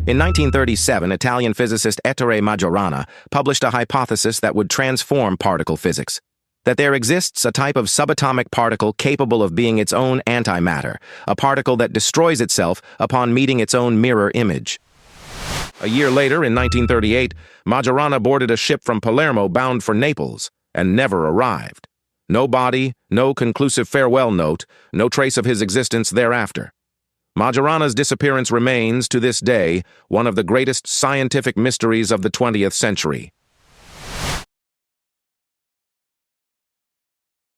In 1937, Italian physicist Ettore Majorana published a hypothesis that would transform particle physics, that there exists a type of subatomic particle capable of being its own antimatter, a particle that destroys itself upon meeting its own mirror image. A year later, in 1938, Majorana boarded a ship from Palermo bound for Naples and never arrived. No body, no conclusive farewell note, no trace of his existence thereafter. Majorana's disappearance remains, to this day, one of the greatest scientific mysteries of the 20th century.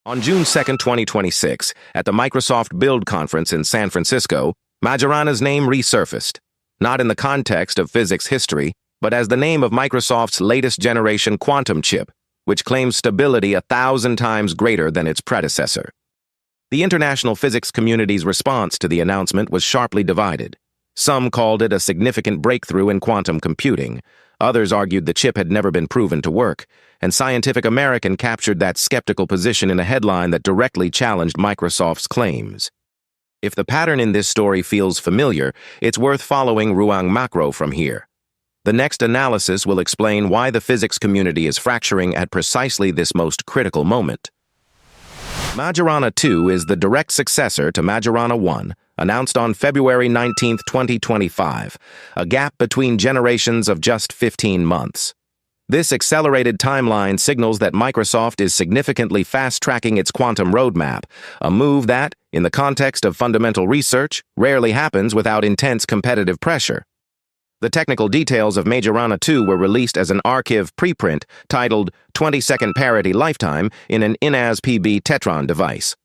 On June 2, 2026, at the Microsoft Build conference in San Francisco, Majorana's name resurfaced, not in the context of physics history, but as the name of Microsoft's latest generation quantum chip, which claims stability 1,000 times greater than its predecessor. The international physics community's response to the announcement was sharply divided. Some called it a significant breakthrough in quantum computing. Others argued the chip had never been proven to work, and Scientific American captured that skeptical position in a headline that directly challenged Microsoft's claims. If the pattern in this story feels familiar, it's worth following ruang macro from here. The next analysis will explain why the physics community is fracturing at precisely this most critical moment. Majorana 2 is the direct successor to Majorana 1, announced on February 19, 2025, a gap between generations of just 15 months. This accelerated timeline signals that Microsoft is significantly fast-tracking its quantum roadmap, a move that, in the context of fundamental research, rarely happens without intense competitive pressure. The technical details of Majorana 2 were released as an archive preprint titled 20-second parity lifetime in an INAS-PB Tetron device.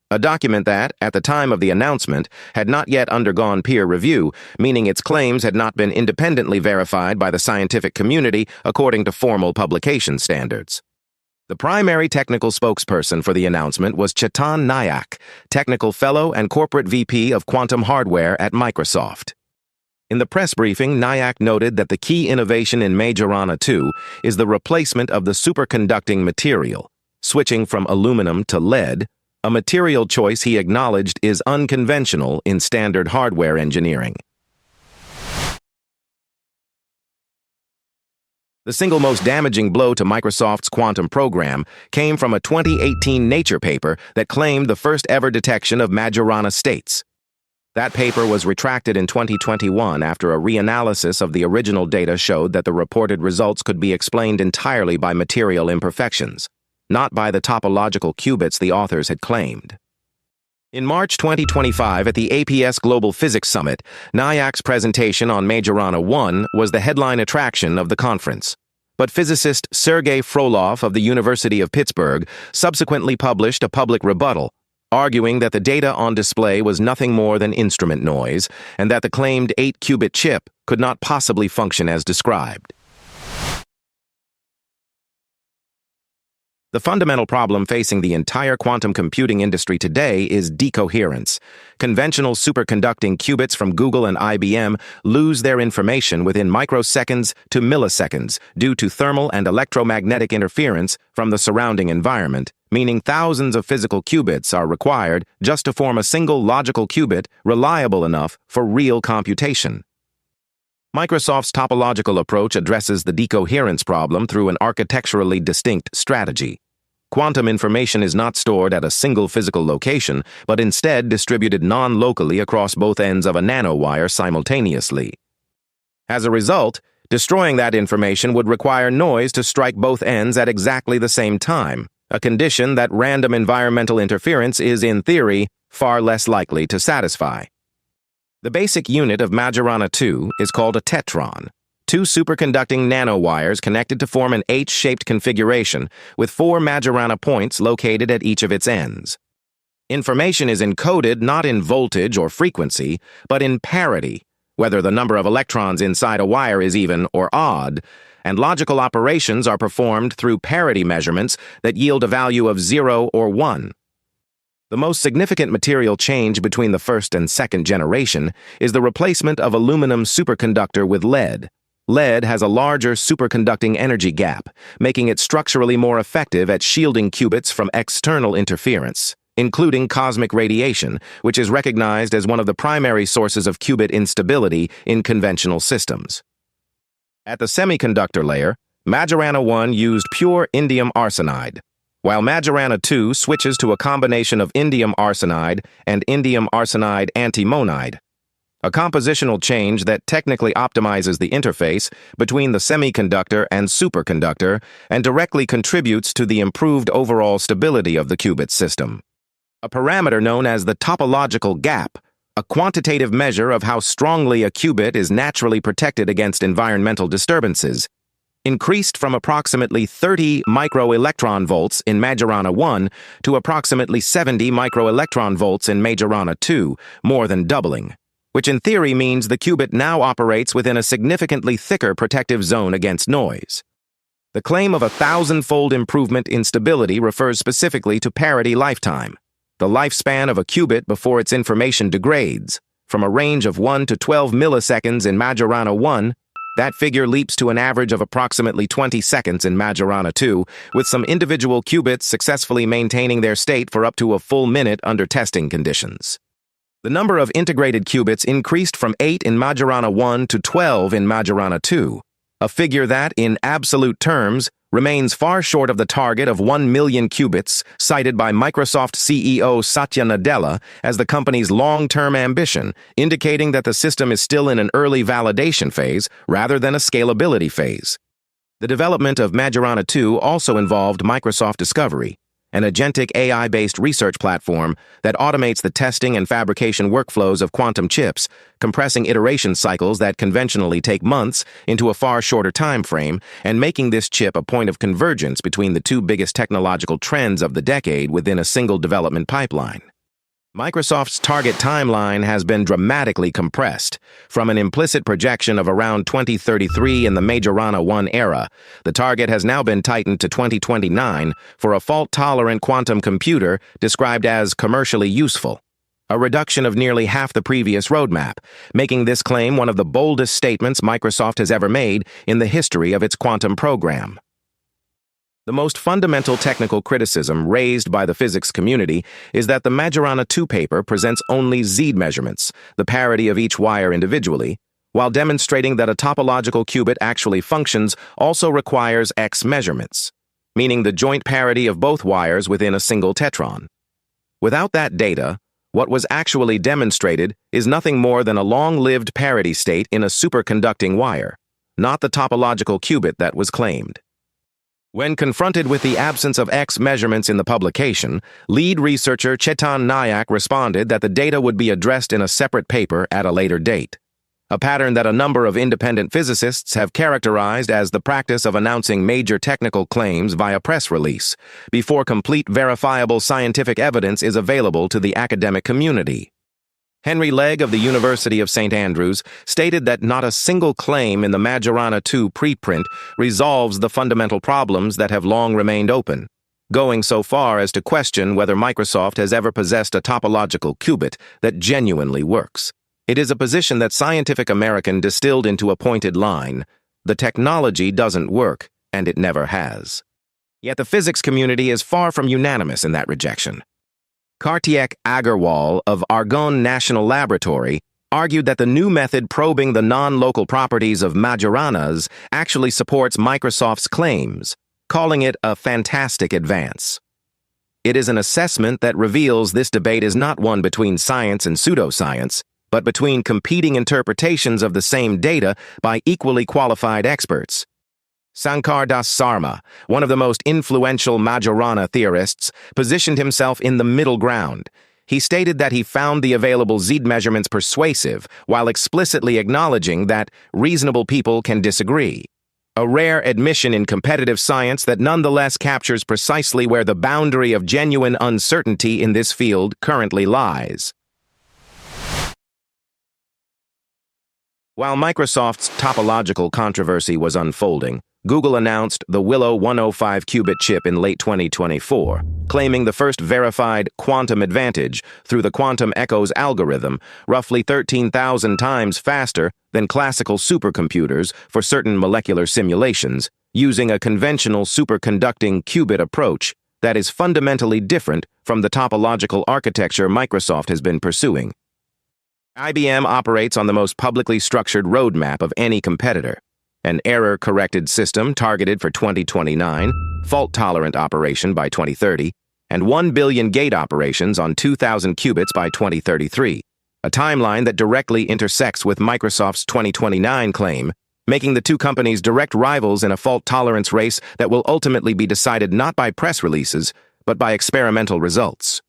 A document that, at the time of the announcement, had not yet undergone peer review, meaning its claims had not been independently verified by the scientific community according to formal publication standards. The primary technical spokesperson for the announcement was Chetan Nayak, Technical Fellow and Corporate VP of Quantum Hardware at Microsoft. In the press briefing, Nayak noted that the key innovation in Majorana 2 is the replacement of the superconducting material, switching from aluminum to lead, a material choice he acknowledged is unconventional in standard hardware engineering. The single most damaging blow to Microsoft's quantum program came from a 2018 Nature paper that claimed the first-ever detection of Majorana states. That paper was retracted in 2021 after a reanalysis of the original data showed that the reported results could be explained entirely by material imperfections, not by the topological qubits the authors had claimed. In March 2025 at the APS Global Physics Summit, Nayak's presentation on Majorana 1 was the headline attraction of the conference. But physicist Sergei Frolov of the University of Pittsburgh subsequently published a public rebuttal, arguing that the data on display was nothing more than instrument noise and that the claimed 8-qubit chip could not possibly function as described. The fundamental problem facing the entire quantum computing industry today is decoherence. Conventional superconducting qubits from Google and IBM lose their information within microseconds to milliseconds due to thermal and electromagnetic interference from the surrounding environment, meaning thousands of physical qubits are required just to form a single logical qubit reliable enough for real computation. Microsoft's topological approach addresses the decoherence problem through an architecturally distinct strategy. Quantum information is not stored at a single physical location, but instead distributed non-locally across both ends of a nanowire simultaneously. As a result, destroying that information would require noise to strike both ends at exactly the same time, a condition that random environmental interference is, in theory, far less likely to satisfy. The basic unit of Majorana 2 is called a tetron, two superconducting nanowires connected to form an H-shaped configuration with 4 Majorana points located at each of its ends. Information is encoded not in voltage or frequency, but in parity, whether the number of electrons inside a wire is even or odd, and logical operations are performed through parity measurements that yield a value of 0 or 1. The most significant material change between the first and second generation is the replacement of aluminum superconductor with lead. Lead has a larger superconducting energy gap, making it structurally more effective at shielding qubits from external interference. including cosmic radiation, which is recognized as one of the primary sources of qubit instability in conventional systems. At the semiconductor layer, Majorana 1 used pure indium arsenide, while Majorana 2 switches to a combination of indium arsenide and indium arsenide antimonide, a compositional change that technically optimizes the interface between the semiconductor and superconductor and directly contributes to the improved overall stability of the qubit system. A parameter known as the topological gap, a quantitative measure of how strongly a qubit is naturally protected against environmental disturbances, increased from approximately 30 microelectron volts in Majorana 1 to approximately 70 microelectron volts in Majorana 2, more than doubling, which in theory means the qubit now operates within a significantly thicker protective zone against noise. The claim of a 1,000-fold improvement in stability refers specifically to parity lifetime, the lifespan of a qubit before its information degrades, from a range of 1 to 12 milliseconds in Majorana 1. That figure leaps to an average of approximately 20 seconds in Majorana 2, with some individual qubits successfully maintaining their state for up to a full minute under testing conditions. The number of integrated qubits increased from 8 in Majorana 1 to 12 in Majorana 2, a figure that, in absolute terms, remains far short of the target of 1 million qubits cited by Microsoft CEO Satya Nadella as the company's long-term ambition, indicating that the system is still in an early validation phase rather than a scalability phase. The development of Majorana 2 also involved Microsoft Discovery, an agentic AI-based research platform that automates the testing and fabrication workflows of quantum chips, compressing iteration cycles that conventionally take months into a far shorter time frame, and making this chip a point of convergence between the two biggest technological trends of the decade within a single development pipeline. Microsoft's target timeline has been dramatically compressed. From an implicit projection of around 2033 in the Majorana 1 era, the target has now been tightened to 2029 for a fault-tolerant quantum computer described as commercially useful, a reduction of nearly half the previous roadmap, making this claim one of the boldest statements Microsoft has ever made in the history of its quantum program. The most fundamental technical criticism raised by the physics community is that the Majorana 2 paper presents only Z measurements, the parity of each wire individually, while demonstrating that a topological qubit actually functions also requires X measurements, meaning the joint parity of both wires within a single tetron. Without that data, what was actually demonstrated is nothing more than a long-lived parity state in a superconducting wire, not the topological qubit that was claimed. When confronted with the absence of X measurements in the publication, lead researcher Chetan Nayak responded that the data would be addressed in a separate paper at a later date, a pattern that a number of independent physicists have characterized as the practice of announcing major technical claims via press release, before complete verifiable scientific evidence is available to the academic community. Henry Legg of the University of St. Andrews stated that not a single claim in the Majorana 2 preprint resolves the fundamental problems that have long remained open, going so far as to question whether Microsoft has ever possessed a topological qubit that genuinely works. It is a position that Scientific American distilled into a pointed line: the technology doesn't work, and it never has. Yet the physics community is far from unanimous in that rejection. Kartiek Agarwal of Argonne National Laboratory argued that the new method probing the non-local properties of Majoranas actually supports Microsoft's claims, calling it a fantastic advance. It is an assessment that reveals this debate is not one between science and pseudoscience, but between competing interpretations of the same data by equally qualified experts. Sankar Das Sarma, one of the most influential Majorana theorists, positioned himself in the middle ground. He stated that he found the available Z measurements persuasive, while explicitly acknowledging that reasonable people can disagree. A rare admission in competitive science that nonetheless captures precisely where the boundary of genuine uncertainty in this field currently lies. While Microsoft's topological controversy was unfolding, Google announced the Willow 105 qubit chip in late 2024, claiming the first verified quantum advantage through the quantum echoes algorithm, roughly 13,000 times faster than classical supercomputers for certain molecular simulations, using a conventional superconducting qubit approach that is fundamentally different from the topological architecture Microsoft has been pursuing. IBM operates on the most publicly structured roadmap of any competitor, an error-corrected system targeted for 2029, fault-tolerant operation by 2030, and 1 billion gate operations on 2,000 qubits by 2033, a timeline that directly intersects with Microsoft's 2029 claim, making the two companies direct rivals in a fault tolerance race that will ultimately be decided not by press releases, but by experimental results.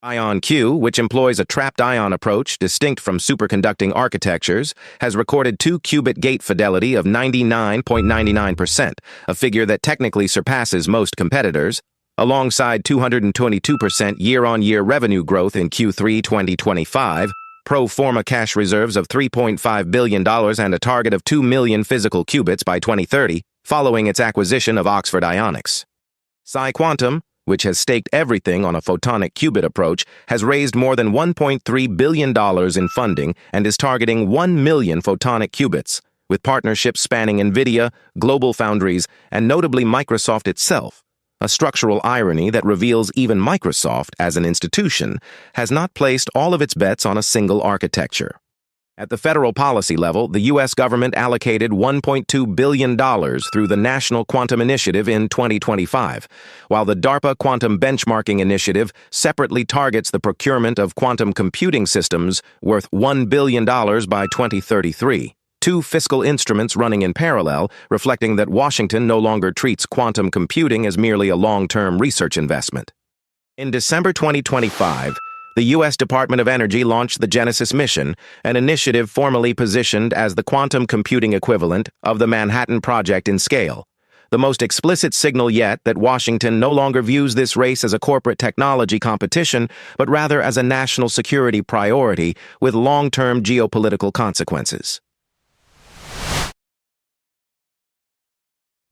IonQ, which employs a trapped ion approach distinct from superconducting architectures, has recorded 2-qubit gate fidelity of 99.99%, a figure that technically surpasses most competitors, alongside 222% year-on-year revenue growth in Q3 2025, pro forma cash reserves of $3.5 billion and a target of 2 million physical qubits by 2030, following its acquisition of Oxford Ionics. SIA Quantum, which has staked everything on a photonic qubit approach, has raised more than $1.3 billion in funding and is targeting 1 million photonic qubits, with partnerships spanning NVIDIA, global foundries, and notably Microsoft itself. A structural irony that reveals even Microsoft, as an institution, has not placed all of its bets on a single architecture. At the federal policy level, the U.S. government allocated $1.2 billion through the National Quantum Initiative in 2025, while the DARPA Quantum Benchmarking Initiative separately targets the procurement of quantum computing systems worth $1 billion by 2033. Two fiscal instruments running in parallel, reflecting that Washington no longer treats quantum computing as merely a long-term research investment. In December 2025, the U.S. Department of Energy launched the Genesis mission, an initiative formally positioned as the quantum computing equivalent of the Manhattan Project in scale, the most explicit signal yet that Washington no longer views this race as a corporate technology competition, but rather as a national security priority with long-term geopolitical consequences.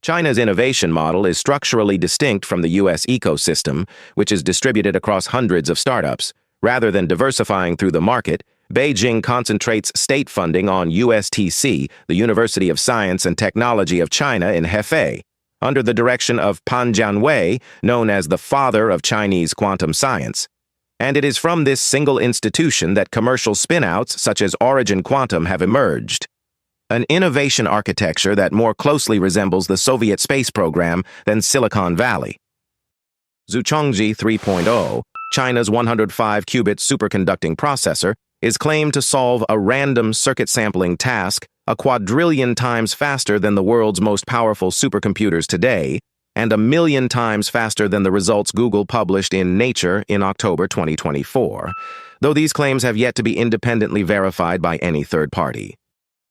China's innovation model is structurally distinct from the U.S. ecosystem, which is distributed across hundreds of startups. Rather than diversifying through the market, Beijing concentrates state funding on USTC, the University of Science and Technology of China in Hefei, under the direction of Pan Jianwei, known as the father of Chinese quantum science. And it is from this single institution that commercial spin-outs such as Origin Quantum have emerged. An innovation architecture that more closely resembles the Soviet space program than Silicon Valley. Zhuchongji 3.0, China's 105-qubit superconducting processor, is claimed to solve a random circuit sampling task a quadrillion times faster than the world's most powerful supercomputers today, and 1 million times faster than the results Google published in Nature in October 2024, though these claims have yet to be independently verified by any third party.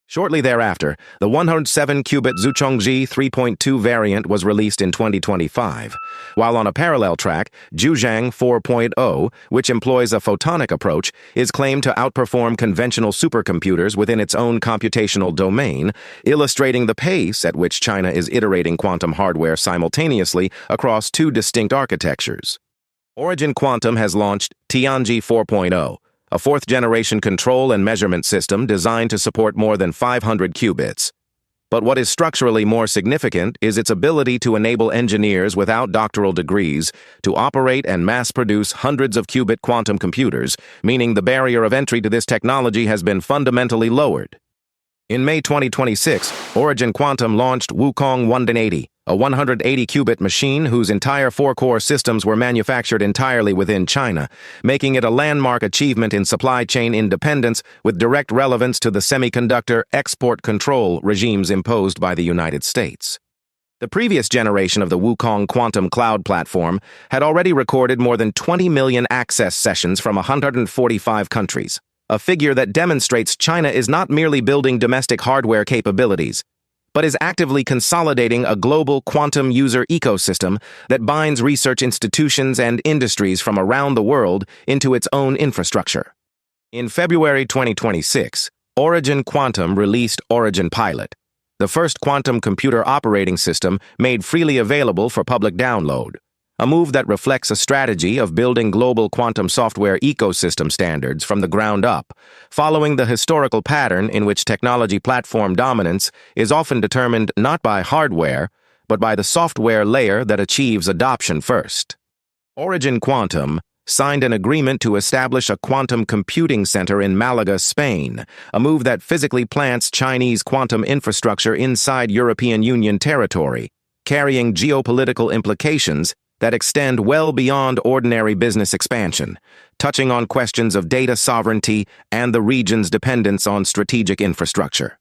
Shortly thereafter, the 107-qubit Zhuchongji 3.2 variant was released in 2025, while on a parallel track, Zhuzhang 4.0, which employs a photonic approach, is claimed to outperform conventional supercomputers within its own computational domain, illustrating the pace at which China is iterating quantum hardware simultaneously across two distinct architectures. Origin Quantum has launched Tianji 4.0, a fourth-generation control and measurement system designed to support more than 500 qubits. But what is structurally more significant is its ability to enable engineers without doctoral degrees to operate and mass-produce hundreds of qubit quantum computers, meaning the barrier of entry to this technology has been fundamentally lowered. In May 2026, Origin Quantum launched Wukong 180, a 180-qubit machine whose entire 4-core systems were manufactured entirely within China, making it a landmark achievement in supply chain independence with direct relevance to the semiconductor export control regimes imposed by the United States. The previous generation of the Wukong Quantum Cloud platform had already recorded more than 20 million access sessions from 145 countries, a figure that demonstrates China is not merely building domestic hardware capabilities, but is actively consolidating a global quantum user ecosystem that binds research institutions and industries from around the world into its own infrastructure. In February 2026, Origin Quantum released Origin Pilot, the first quantum computer operating system made freely available for public download, a move that reflects a strategy of building global quantum software ecosystem standards from the ground up, following the historical pattern in which technology platform dominance is often determined not by hardware, but by the software layer that achieves adoption first. Origin Quantum, signed an agreement to establish a quantum computing center in Malaga, Spain, a move that physically plants Chinese quantum infrastructure inside European Union territory, carrying geopolitical implications that extend well beyond ordinary business expansion, touching on questions of data sovereignty and the region's dependence on strategic infrastructure.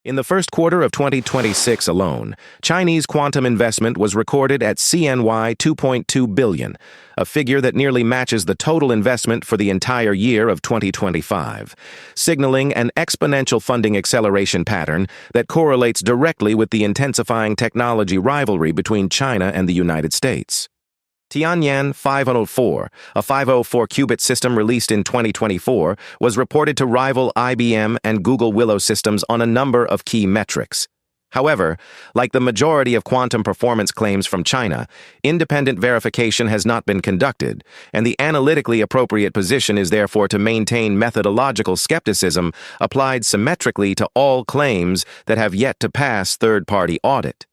In the first quarter of 2026 alone, Chinese quantum investment was recorded at CNY 2.2 billion, a figure that nearly matches the total investment for the entire year of 2025, signaling an exponential funding acceleration pattern that correlates directly with the intensifying technology rivalry between China and the United States. Tianyan 504, a 504-qubit system released in 2024, was reported to rival IBM and Google Willow systems on a number of key metrics. However, like the majority of quantum performance claims from China, independent verification has not been conducted, and the analytically appropriate position is therefore to maintain methodological skepticism applied symmetrically to all claims that have yet to pass third-party audit.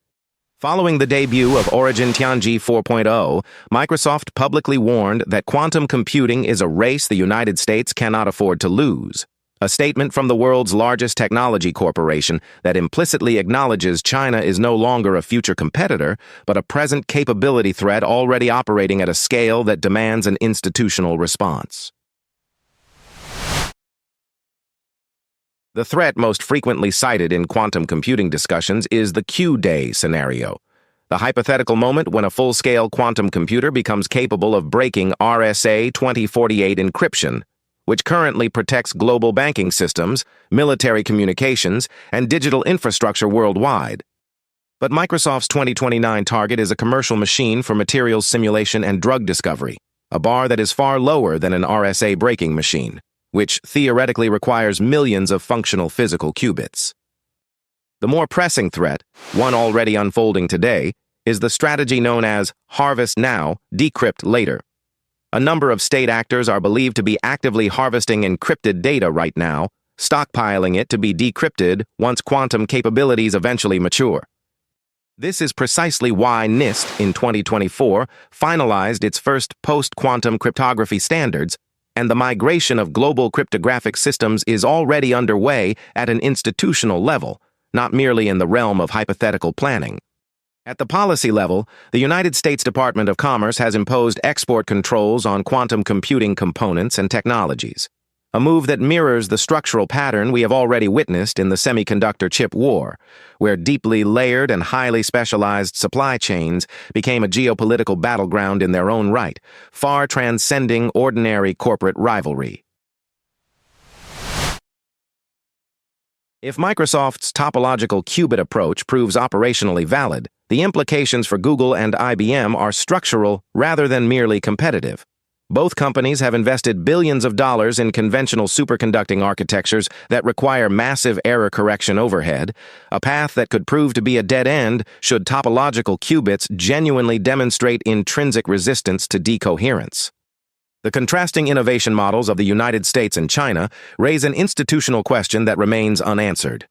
Following the debut of Origin Tianji 4.0, Microsoft publicly warned that quantum computing is a race the United States cannot afford to lose, a statement from the world's largest technology corporation that implicitly acknowledges China is no longer a future competitor, but a present capability threat already operating at a scale that demands an institutional response. The threat most frequently cited in quantum computing discussions is the Q-day scenario, the hypothetical moment when a full-scale quantum computer becomes capable of breaking RSA 2048 encryption, which currently protects global banking systems, military communications, and digital infrastructure worldwide. But Microsoft's 2029 target is a commercial machine for materials simulation and drug discovery, a bar that is far lower than an RSA breaking machine, which theoretically requires millions of functional physical qubits. The more pressing threat, one already unfolding today, is the strategy known as harvest now, decrypt later. A number of state actors are believed to be actively harvesting encrypted data right now, stockpiling it to be decrypted once quantum capabilities eventually mature. This is precisely why NIST in 2024 finalized its first post-quantum cryptography standards, and the migration of global cryptographic systems is already underway at an institutional level, not merely in the realm of hypothetical planning. At the policy level, the United States Department of Commerce has imposed export controls on quantum computing components and technologies, a move that mirrors the structural pattern we have already witnessed in the semiconductor chip war, where deeply layered and highly specialized supply chains became a geopolitical battleground in their own right, far transcending ordinary corporate rivalry. If Microsoft's topological qubit approach proves operationally valid, the implications for Google and IBM are structural rather than merely competitive. Both companies have invested billions of dollars in conventional superconducting architectures that require massive error correction overhead, a path that could prove to be a dead end should topological qubits genuinely demonstrate intrinsic resistance to decoherence. The contrasting innovation models of the United States and China raise an institutional question that remains unanswered.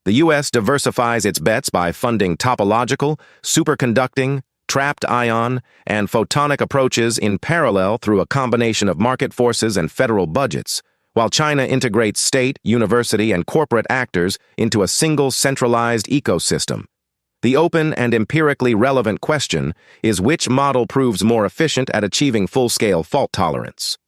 The U.S. diversifies its bets by funding topological, superconducting, trapped ion, and photonic approaches in parallel through a combination of market forces and federal budgets, while China integrates state, university, and corporate actors into a single centralized ecosystem. The open and empirically relevant question is which model proves more efficient at achieving full-scale fault tolerance.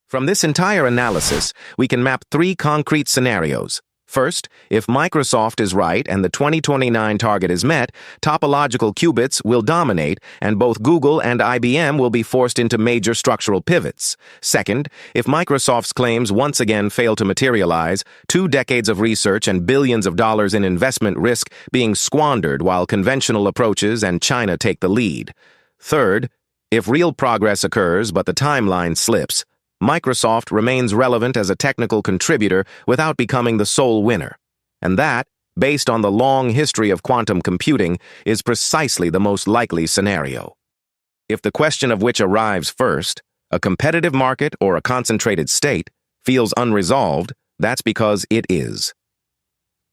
From this entire analysis, we can map three concrete scenarios. First, if Microsoft is right and the 2029 target is met, topological qubits will dominate and both Google and IBM will be forced into major structural pivots. Second, if Microsoft's claims once again fail to materialize, 2 decades of research and billions of dollars in investment risk being squandered while conventional approaches and China take the lead. Third, if real progress occurs but the timeline slips, Microsoft remains relevant as a technical contributor without becoming the sole winner. And that, based on the long history of quantum computing, is precisely the most likely scenario. If the question of which arrives first, a competitive market or a concentrated state, feels unresolved, that's because it is.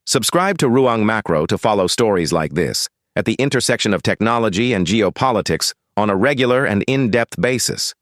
Subscribe to Ruang Macro to follow stories like this, at the intersection of technology and geopolitics, on a regular and in-depth basis.